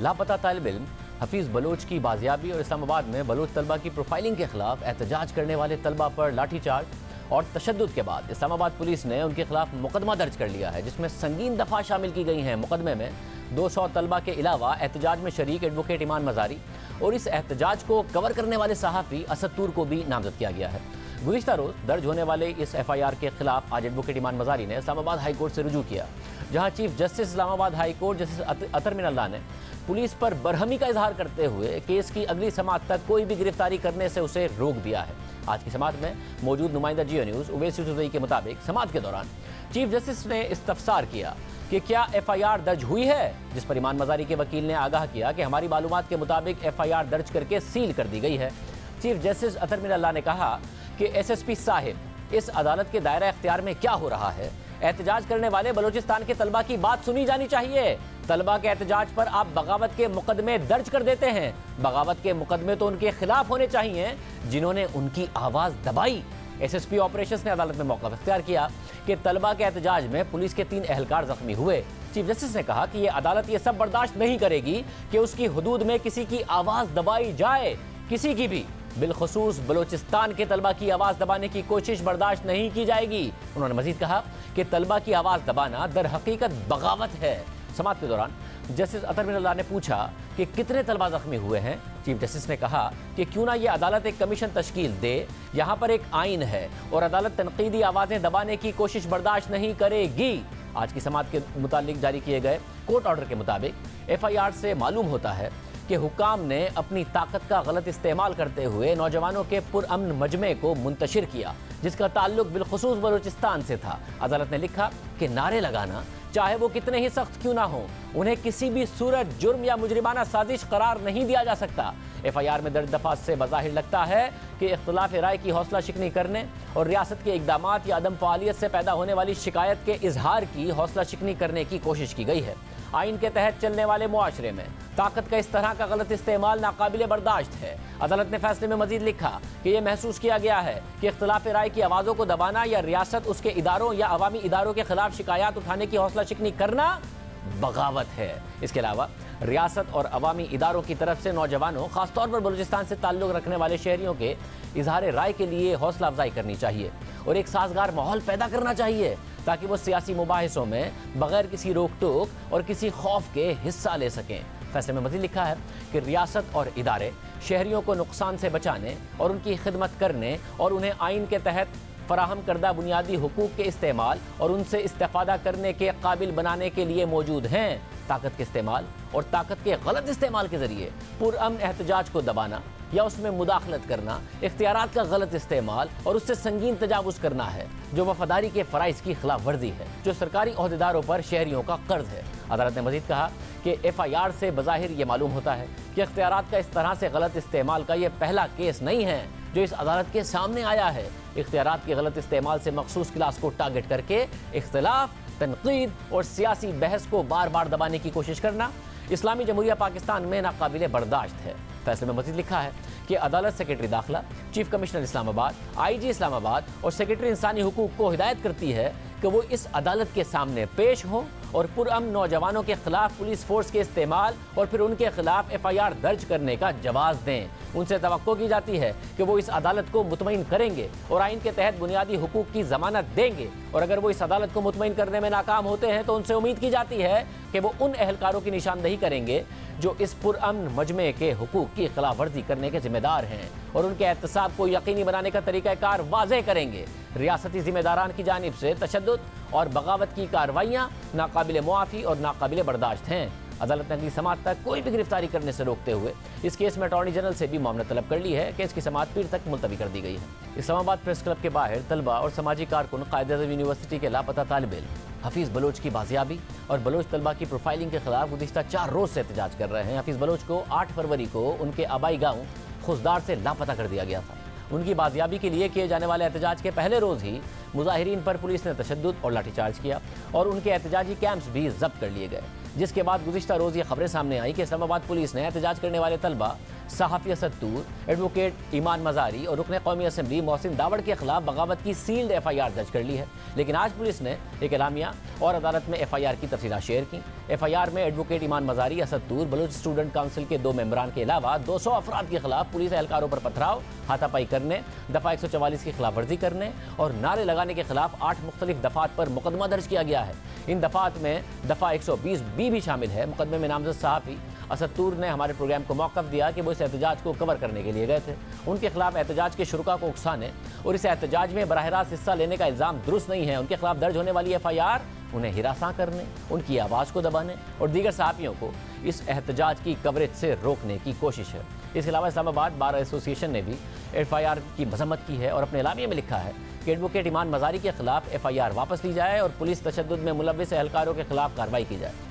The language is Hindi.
लापता तालिब इल्म हफीज़ बलोच की बाजियाबी और इस्लामाबाद में बलोच तलबा की प्रोफाइलिंग के खिलाफ एहतजाज करने वाले तलबा पर लाठीचार्ज और तशद्दुद के बाद इस्लामाबाद पुलिस ने उनके खिलाफ मुकदमा दर्ज कर लिया है, जिसमें संगीन दफ़ा शामिल की गई हैं। मुकदमे में 200 तलबा के अलावा एहतजाज में शरीक एडवोकेट ईमान मज़ारी और इस एहतजाज को कवर करने वाले सहाफ़ी असद तूर को भी नामजद किया गया है। गुज़िश्ता रोज़ दर्ज होने वाले इस FIR के खिलाफ आज एडवोकेट ईमान मज़ारी ने इस्लामाबाद हाई कोर्ट से रुजू किया, जहाँ chief justice Islamabad high court justice Athar Minallah ने पुलिस पर बरहमी का इजहार करते हुए केस की अगली समाअत तक कोई भी गिरफ्तारी करने से उसे रोक दिया है। आज की समाअत में मौजूद नुमाइंदा जियो न्यूज़ उवैस यूसुफ़ज़ई के मुताबिक समाअत के दौरान चीफ जस्टिस ने इस्तफसार किया कि क्या FIR दर्ज हुई है, जिस पर ईमान मज़ारी के वकील ने आगाह किया कि हमारी मालूमात के मुताबिक FIR दर्ज करके सील कर दी गई है। चीफ जस्टिस अतर मिनल्लाह ने कहा कि SSP साहिब, इस अदालत के दायरा इख्तियार में क्या हो रहा है? एहतजाज करने वाले बलूचिस्तान के तलबा की बात सुनी जानी चाहिए। तलबा के एहतजाज पर आप बगावत के मुकदमे दर्ज कर देते हैं। बगावत के मुकदमे तो उनके खिलाफ होने चाहिए जिन्होंने उनकी आवाज़ दबाई। SSP ऑपरेशंस ने अदालत में मौका इख्तियार किया कि तलबा के एहतजाज में पुलिस के 3 एहलकार जख्मी हुए। चीफ जस्टिस ने कहा कि यह अदालत ये सब बर्दाश्त नहीं करेगी कि उसकी हुदूद में किसी की आवाज़ दबाई जाए, किसी की भी, बिलखुसूस बलोचिस्तान के तलबा की आवाज़ दबाने की कोशिश बर्दाश्त नहीं की जाएगी। उन्होंने मजीद कहा कि तलबा की आवाज़ दबाना दर हकीकत बगावत है। समाअत के दौरान जस्टिस अतर मिनल्लाह ने पूछा कि कितने तलबा जख्मी हुए हैं। चीफ जस्टिस ने कहा कि क्यों ना ये अदालत एक कमीशन तश्कील दे, यहाँ पर एक आइन है और अदालत तनकीदी आवाज़ें दबाने की कोशिश बर्दाश्त नहीं करेगी। आज की समाअत के मुतालिक जारी किए गए कोर्ट ऑर्डर के मुताबिक FIR से मालूम होता है कि हुकाम ने अपनी ताकत का गलत इस्तेमाल करते हुए नौजवानों के पुरअमन मजमे को मुंतशिर किया, जिसका ताल्लुक बिलखुसूस बलूचिस्तान से था। अदालत ने लिखा कि नारे लगाना, चाहे वो कितने ही सख्त क्यों ना हो, उन्हें किसी भी सूरत जुर्म या मुजरिमाना साजिश करार नहीं दिया जा सकता। FIR में दर्ज दफात से बज़ाहिर लगता है कि इख्तिलाफ राय की हौसला शिकनी करने और रियासत के इक़दामात या अदम फ़ालियत से पैदा होने वाली शिकायत के इजहार की हौसला शिकनी करने की कोशिश की गई है। आइन के तहत चलने वाले मुआशरे में ताकत का इस तरह का गलत इस्तेमाल नाकाबिले बर्दाश्त है। अदालत ने फैसले में मजीद लिखा कि यह महसूस किया गया है कि इख्तिलाफ राय की आवाज़ों को दबाना या रियासत, उसके इदारों या अवामी इदारों के खिलाफ शिकायत उठाने की हौसला शिकनी करना बगावत है। इसके अलावा रियासत और अवामी इदारों की तरफ से नौजवानों, खासतौर पर बलूचिस्तान से ताल्लुक़ रखने वाले शहरियों के इजहार राय के लिए हौसला अफजाई करनी चाहिए और एक साजगार माहौल पैदा करना चाहिए ताकि वो सियासी मुबाहिसों में बगैर किसी रोक टोक और किसी खौफ के हिस्सा ले सकें। फैसले में मज़ीद लिखा है कि रियासत और इदारे शहरियों को नुकसान से बचाने और उनकी खिदमत करने और उन्हें आइन के तहत फराहम करदा बुनियादी हुकूक के इस्तेमाल और उनसे इस्तेफादा करने के काबिल बनाने के लिए मौजूद हैं। ताकत के इस्तेमाल और ताकत के गलत इस्तेमाल के जरिए पुरअमन एहतजाज को दबाना या उसमें मुदाखलत करना, इख्तियारात का गलत इस्तेमाल और उससे संगीन तजावुज़ करना है, जो वफादारी के फ़राइज़ की खिलाफ वर्जी है, जो सरकारी ओहदेदारों पर शहरियों का कर्ज है। अदालत ने मजीद कहा कि FIR से बज़ाहिर ये मालूम होता है कि इख्तियारात का इस तरह से गलत इस्तेमाल का ये पहला केस नहीं है जो इस अदालत के सामने आया है। इख्तियारात के गलत इस्तेमाल से मखसूस क्लास को टारगेट करके इख्तिलाफ, तनकीद और सियासी बहस को बार बार दबाने की कोशिश करना इस्लामी जमहूरिया पाकिस्तान में नाकाबिले बर्दाश्त है। फैसले में मज़ीद लिखा है कि अदालत सेक्रेटरी दाखिला, chief commissioner Islamabad, IG Islamabad और सेक्रेटरी इंसानी हुकूक को हिदायत करती है कि वो इस अदालत के सामने पेश हों और पुरअमन नौजवानों के खिलाफ पुलिस फोर्स के इस्तेमाल और फिर उनके खिलाफ FIR दर्ज करने का जवाब दें। उनसे तवक्को की जाती है कि वो इस अदालत को मुतमईन करेंगे और आइन के तहत बुनियादी हुकूक की जमानत देंगे, और अगर वो इस अदालत को मुतमईन करने में नाकाम होते हैं तो उनसे उम्मीद की जाती है कि वो उन एहलकारों की निशानदही करेंगे जो इस पुरअमन मजमे के हुकूक की खिलाफ वर्जी करने के जिम्मेदार हैं और उनके एहतसाब को यकीनी बनाने का तरीक़ाकार वाज़ेह करेंगे। रियासती जिम्मेदारान की जानिब से तशद्दुद और बगावत की कार्रवाइयाँ नाकाबिले मुआफ़ी और नाकाबिले बर्दाश्त हैं। अदालत ने अगली समाअत तक कोई भी गिरफ्तारी करने से रोकते हुए इस केस में अटॉर्नी जनरल से भी मामला तलब कर ली है। केस की समाअत पीर तक मुलतवी कर दी गई है। इस्लामाबाद प्रेस क्लब के बाहर तलबा और समाजी कारकुन कायद-ए-आज़म यूनिवर्सिटी के लापता तालिब इल्म हफीज़ बलोच की बाजियाबी और बलोच तलबा की प्रोफाइलिंग के खिलाफ गुज़िश्ता 4 रोज़ से एहतजाज कर रहे हैं। हफीज़ बलोच को 8 फरवरी को उनके आबाई गाँव खुसदार से लापता कर दिया गया था। उनकी बाजियाबी के लिए किए जाने वाले एहतजाज के पहले रोज़ ही मुजाहिरीन पर पुलिस ने तशद्दुद और लाठीचार्ज किया और उनके एहतजाजी कैंप्स भी जब्त कर लिए गए, जिसके बाद गुज़िश्ता रोज़ ये खबरें सामने आई कि इस्लामाबाद पुलिस ने एहतजाज करने वाले तलबा सहाफ़ी असद तूर, एडवोकेट ईमान मज़ारी और रुकन कौमी असम्बली मोहसिन दावड़ के खिलाफ बगावत की सील्ड FIR दर्ज कर ली है। लेकिन आज पुलिस ने एक एलामिया और अदालत में FIR की तफसीलात शेयर की। FIR में एडवोकेट ईमान मज़ारी, असद तूर, बलूच स्टूडेंट काउंसिल के 2 मेंबरान के अलावा 200 अफराद के खिलाफ पुलिस एहलकारों पर पथराव, हाथापाई करने, दफ़ा 144 की खिलाफ वर्जी करने और नारे लगाने के खिलाफ 8 मुख्तलिफ दफ़ात पर मुकदमा दर्ज किया गया है। इन दफ़ात में दफ़ा 120B भी शामिल है। मुकदमे में नामजद सहाफ़ी असद तूर ने हमारे प्रोग्राम को मौक़िफ़ दिया कि वो इस एहतजाज को कवर करने के लिए गए थे। उनके खिलाफ एहतजाज के शुरुका को उकसाने और इस एहतजाज में बराह रास्त हिस्सा लेने का इल्ज़ाम दुरुस्त नहीं है। उनके खिलाफ दर्ज होने वाली FIR उन्हें हिरासां करने, उनकी आवाज़ को दबाने और दीगर सहाफ़ियों को इस एहतजाज की कवरेज से रोकने की कोशिश है। इसके अलावा इस्लामाबाद बार एसोसिएशन ने भी FIR की मजम्मत की है और अपने एलामिये में लिखा है कि एडवोकेट ईमान मज़ारी के खिलाफ FIR वापस ली जाए और पुलिस तशद्दुद में मुलव्विस एहलकारों के खिलाफ कार्रवाई की जाए।